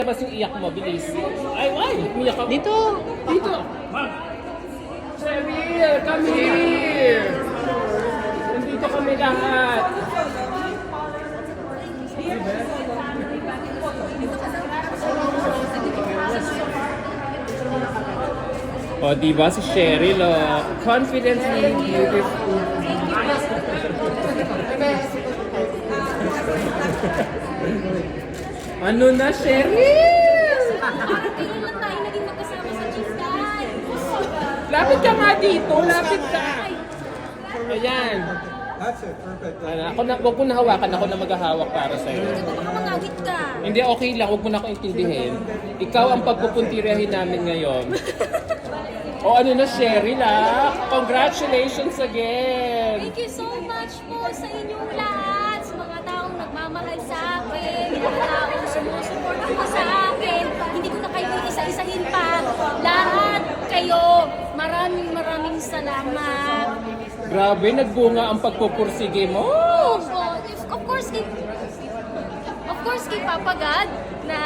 Tapos yung iyak mo, bilis. Ay, umiyak ka. Dito. Dito. Cheryl, come here. Nandito kami lahat. O, diba si Cheryl, oh. Confidently beautiful. Ano na, Cheryl? Parang kailan lang tayo naging magkasama sa Chisday. Lapit ka nga dito, lapit ka. Ayan. That's it, perfect. Wag mo na hawakan, ako na maghahawak para sa'yo. Hindi ko baka mangawit ka. Hindi, okay lang, wag mo na ako intindihin. Ikaw ang pagpupuntirahin namin ngayon. O ano na, Cheryl, ah? Congratulations again! Thank you so much po sa inyong lahat, sa mga taong nagmamahal sa akin, mga taong sumusuporta po sa akin. Hindi ko na kayo isa-isahin pa. Lahat kayo, maraming salamat. Grabe, nagbunga ang pagpupursige mo! Of course, kay Papa God na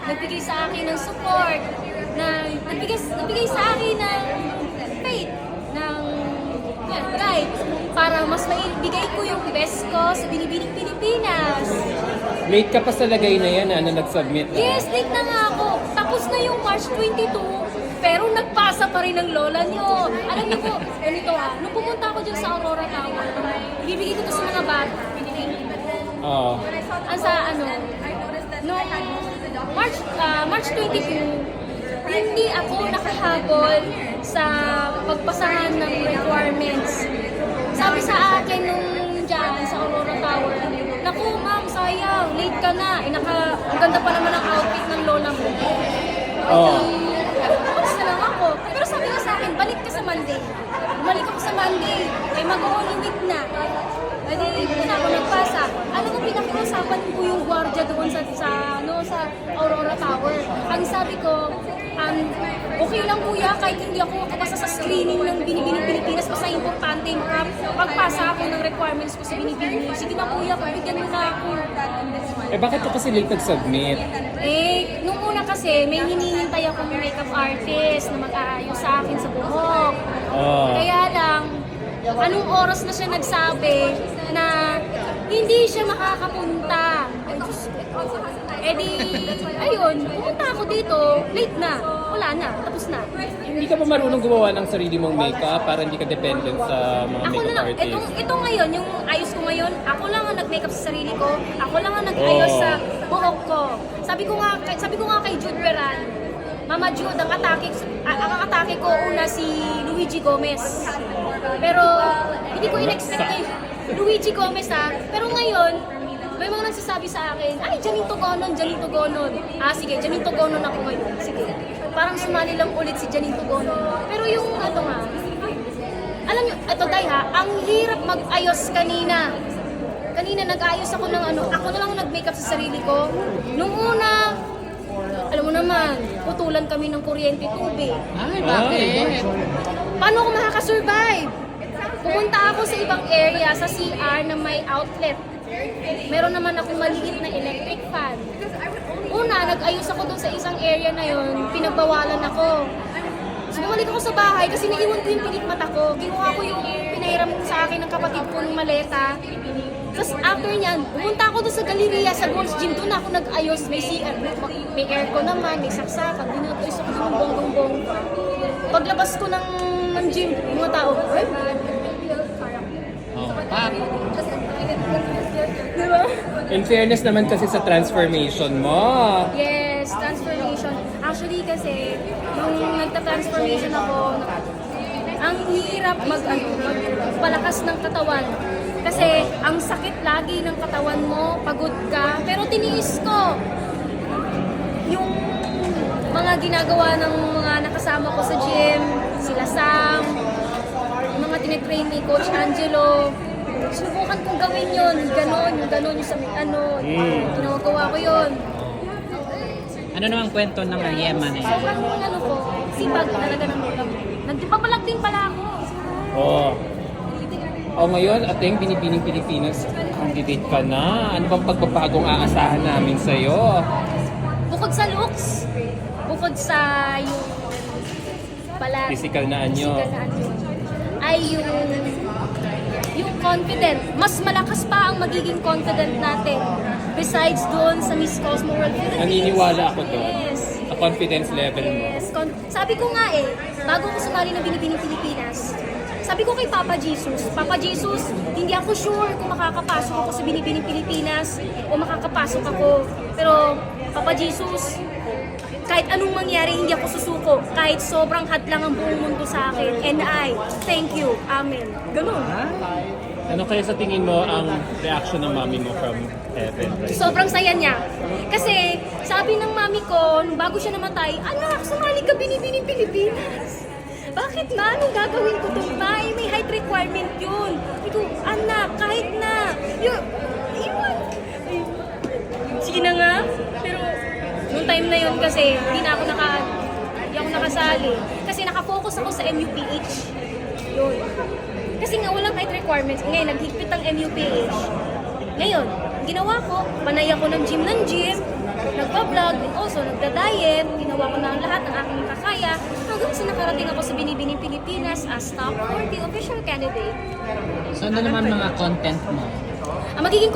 nagbigay sa akin ng support, na nagbigay sa akin ng faith, ng guide, para mas maibigay ko yung best ko sa Binibining Pilipinas. Late ka pa sa lagay na yan, na nag-submit. Yes, late na nga ako. Tapos na yung March 22, pero nagpasa pa rin ng lola nyo. Alam niyo po, ganito nung pumunta ako dyan sa Aurora Tower, ibibigay ko to sa mga bata. Oo. Noong March 22, hindi ako nakahabol sa pagpasahan ng requirements. Sabi sa akin nung dyan sa Aurora Tower, naku ma'am, sayang, late ka na. Ang ganda pa naman ang outfit ng lola mo. Oo. Tapos na lang ako. Pero sabi niya sa akin, balik ka sa Monday. Bumalik ako sa Monday. Mag-Holy Week na. Hindi na ako nagpasa. Alam mo, pinakiusapan ko yung gwardiya doon sa Aurora Tower. Ang sabi ko, okay lang kuya, kahit hindi ako makapasa sa screening ng Binibining Pilipinas, basta importante makapagpasa ako ng requirements ko sa Binibining. Sige na kuya, pabigyan mo na ako. Bakit ka kasi late nag-submit? Nung una kasi, may hinihintay akong makeup artist na mag-aayos sa akin sa buhok. Kaya lang, anong oras na siya nagsabi na hindi siya makakapunta. Ayun, pumunta ako dito, late na, wala na, tapos na. Hindi ka ba marunong gumawa ng sarili mong makeup para hindi ka dependent sa mga Ako na makeup lang, artist? ito ngayon, yung ayos ko ngayon, ako lang ang nag-makeup sa sarili ko, ako lang ang nag-ayos sa buhok ko. Sabi ko nga kay Jude Veran, Mama Jude, ang atake ko una si Luigi Gomez. Pero hindi ko in-expect kay Luigi Gomez pero ngayon, may mga nagsasabi sa akin, ay, Janine Tugonon. Sige, Janine Tugonon ako ngayon. Sige. Parang sumali lang ulit si Janine Tugonon. Pero yung alam nyo, ito day ang hirap mag-ayos kanina. Kanina nag-ayos ako ng ako na lang nag-makeup sa sarili ko. Nung una, alam mo naman, putulan kami ng kuryente, tubig. Ay, bakit? Paano ako makakasurvive? Pumunta ako sa ibang area, sa CR na may outlet. Meron naman akong maliit na electric fan. Una, nag-ayos ako dun sa isang area na yon, pinagbawalan ako. So, bumalik ako sa bahay kasi naiwan ko yung pilit mata ko. Kinuha ko yung pinahiram sa akin ng kapatid ko ng maleta. Tapos after nyan, pumunta ako doon sa galeria, sa Gold's Gym. Doon ako nag-ayos. May CR, may aircon naman, may saksakan. Dinag-ayos ako doon ng bongbong. Paglabas ko ng gym, mga tao, ay, diba? In fairness naman kasi sa transformation mo. Yes, transformation. Actually kasi, nung nagta-transformation ako, ang hirap magpalakas ng katawan. Kasi ang sakit lagi ng katawan mo, pagod ka. Pero tiniis ko yung mga ginagawa ng mga nakasama ko sa gym, sila Sam, yung mga tinitrain ni Coach Angelo. Subukan kong gawin yun, yung ganon, yung sa ginagawa ko yun. Ano namang kwento ng Yema na yan? Sobrang ko, sipag talaga ng lola mo. Nagpapalag din pala ako. Ngayon, ating Binibining Pilipinas, candidate ka na. Ano bang pagbabagong aasahan namin sa'yo? bukod sa looks, bukod sa yung Physical na anyo. ay yung confident. Mas malakas pa ang magiging confident natin besides doon sa Miss Cosmo World Philippines. Naniniwala ako doon. Yes. Sa confidence level mo. Yes. Sabi ko nga bago ko sumali ng Binibining Pilipinas, sabi ko kay Papa Jesus, hindi ako sure kung makakapasok ako sa Binibining Pilipinas o makakapasok ako. Pero Papa Jesus, kahit anong mangyari, hindi ako susuko. Kahit sobrang hadlang ang buong mundo sa akin. And I, thank you. Amen. Ganun. Ano kaya sa tingin mo ang reaction ng mami mo from heaven? Right? Sobrang saya niya. Kasi sabi ng mami ko, nung bago siya namatay, anak, sumali ka Binibining Pilipinas. Bakit na? Anong gagawin ko doon pa? May height requirement yun. Ito, anak, kahit na. Yun. Sige na nga. Pero, nung time na yun kasi, hindi ako nakasali. Kasi nakafocus ako sa MUPH. Yun. Kasi nga walang height requirements. Ngayon, naghigpit ang MUPH. Ngayon, ginawa ko, panay ako ng gym, nagpa-vlog, and also nagda-diet, ginawa ko na ang lahat ng aking makakaya, hanggang sa nakarating ako sa Binibining Pilipinas as top 40 official candidate. So ano naman mga content mo? Ang magiging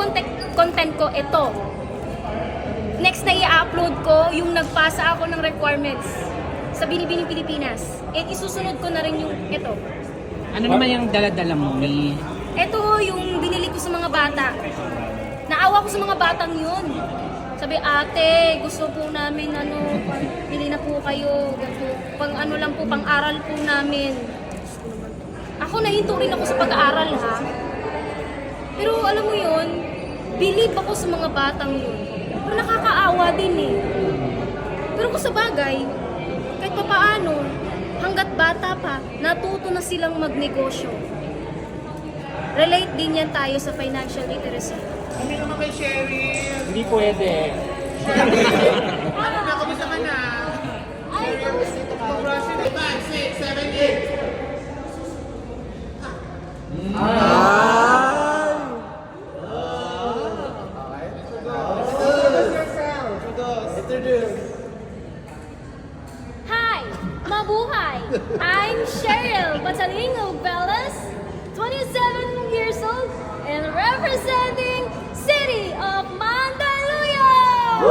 content ko, ito. Next na i-upload ko, yung nagpasa ako ng requirements sa Binibining Pilipinas. And isusunod ko na rin yung ito. Ano naman yung dala-dala mo? Ito yung binili ko sa mga bata. Naawa ko sa mga batang yun. Sabi, ate, gusto po namin, bili na po kayo. Pang ano lang po, pang-aral po namin. Ako, nahinto rin ako sa pag-aaral, ha? Pero alam mo yun, believe ako sa mga batang yun. Pero nakakaawa din eh. Pero kung sa bagay, kahit pa paano, hanggat bata pa, natuto na silang magnegosyo. Relate din yan tayo sa financial literacy. Hindi naman kay Sherry. Hindi pwede. Ano na, kumusta ka na? Ay, Congratulations. 5, 6, 7, 8. Hi! Mabuhay! I'm Cheryl Batalingo Bellas, 27 years old, and representing City of Mandaluyong!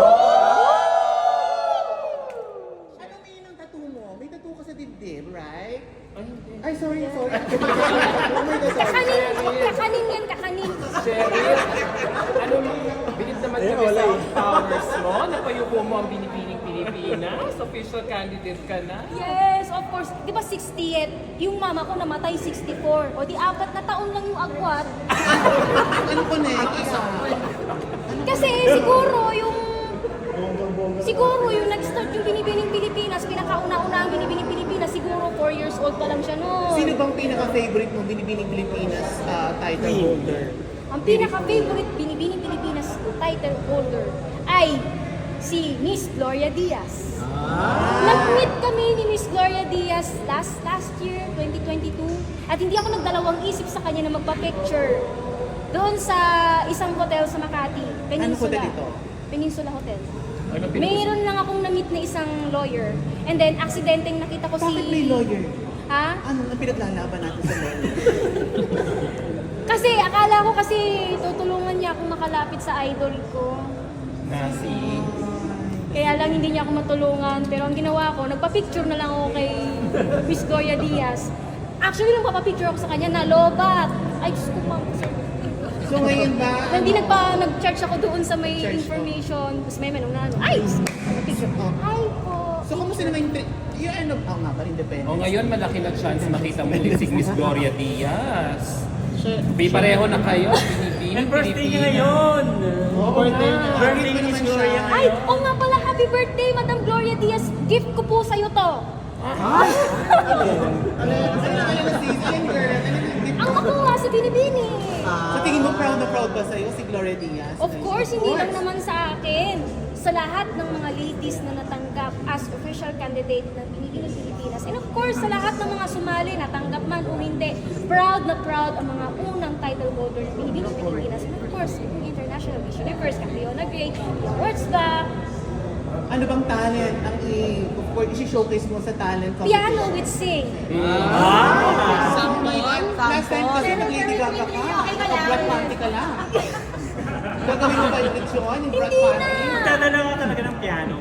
Ano may yun ang tattoo mo? May tattoo ka sa dibdib, right? Ay, hindi. Ay, sorry. Oh my God, sorry. Kakanin yan, kakanin. Cheryl, ano mo? Bilib naman kami sa powers mo. Napayuko mo ang Binibining Pilipinas. Official candidate ka na. Yes, of course. Di ba 60th? Yung mama ko namatay 64. O di 4 na taon lang yung agwat. Ano ko na Kasi siguro yung nag-start yung Binibining Pilipinas, pinakauna-una ang Binibining Pilipinas, siguro 4 years old pa lang siya noon. Sino bang pinaka-favorite mo Binibining Pilipinas title holder? Ang pinaka-favorite Binibining Pilipinas title holder ay si Miss Gloria Diaz. Nag-meet kami ni Miss Gloria Diaz last year, 2022, at hindi ako nagdalawang isip sa kanya na magpa-picture doon sa isang hotel sa Makati, Peninsula. hotel ito? Peninsula Hotel. Ano Mayroon lang akong na-meet na isang lawyer, and then aksidenteng nakita ko Bakit may lawyer? Ha? Ano ang pinaglalaban natin sa lawyer? Kasi akala ko kasi tutulungan niya akong makalapit sa idol ko. Nasi. Kaya lang hindi niya ako matulungan. Pero ang ginawa ko, nagpa-picture na lang ako kay Miss Gloria Diaz. Actually, nung papapicture ako sa kanya, nalobat. Ay, Diyos ko, ma'am. So ngayon ba? Hindi nag-charge ako doon sa may Charge information. Tapos may manong na ano. Ay, Diyos ko, picture. Hi po. So kumusta naman yung ano? Nga ba, independent? O ngayon, malaki na chance makita mo ulit si Miss Gloria Diaz. Pareho na kayo, Binibining Pilipinas. Oh, birthday niya. Birthday mo naman siya. Ay, oo nga pala, happy birthday, Madam Gloria Diaz. Gift ko po sa'yo to. Ano na sis? Yan girl. Ang makuha sa Binibini. So tingin mo proud na proud ba sa'yo si Gloria Diaz? Of course, hindi lang naman sa akin. Sa lahat ng mga ladies na natanggap as official candidate ng Binibining Pilipinas. And of course, sa lahat ng mga sumali, natanggap man o hindi, proud na proud ang mga unang title holder ng Binibining Pilipinas. And of course, yung International Miss Universe, Catriona Gray, the awards back, Ano bang talent ang of course, isi-showcase mo sa talent competition? Piano with sing. Last time kasi nag-Lady Gaga ka. Okay ka lang? Black Panty ka lang. Gagawin mo ba yung leksyon, yung Black Hindi Panty? na. Dadala ka talaga ng piano.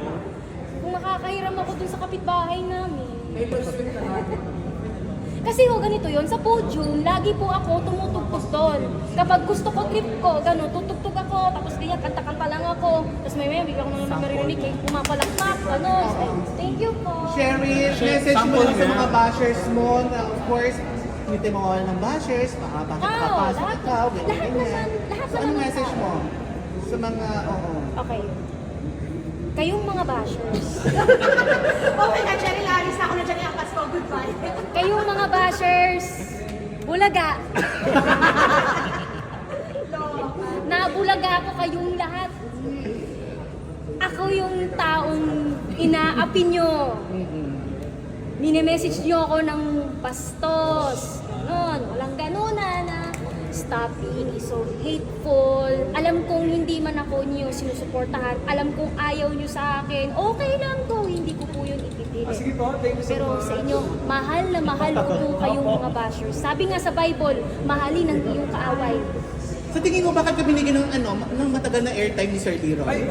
Kung makakahiram ako dun sa kapitbahay namin. Kasi ho, ganito yon sa podium, lagi po ako tumutugtog doon. Kapag gusto ko, trip ko, gano'n, tutugtog ako, tapos ganyan, kanta-kanta lang ako. Tapos may bigla ko naman maririnig, eh, pumapalakpak, gano'n. So, thank you po. Sherry, message mo lang sa mga bashers mo na of course, ngitin mo ako ng bashers, bakit nakapasok lahat- ikaw, ganyan, lahat ganyan. naman- lahat So, naman anong ng message tao. mo sa mga, Okay. Kayong mga bashers. Oh my God, Cherry Laris, ako na dyan yung Pasko. Goodbye. Kayong mga bashers. Bulaga. Nabulaga ako kayong lahat. Ako yung taong inaapi nyo. Mini-message nyo ako ng bastos. Ganon. Walang ganunan na stop being so hateful. Alam kong hindi man ako nyo sinusuportahan. Alam kong ayaw nyo sa akin. Okay lang to. Hindi ko po yun ipipilit. Pero sa inyo, mahal na mahal ko po kayong mga bashers. Sabi nga sa Bible, mahalin ang iyong kaaway. Sa tingin mo, bakit ka binigyan ng matagal na airtime ni Sir Leroy?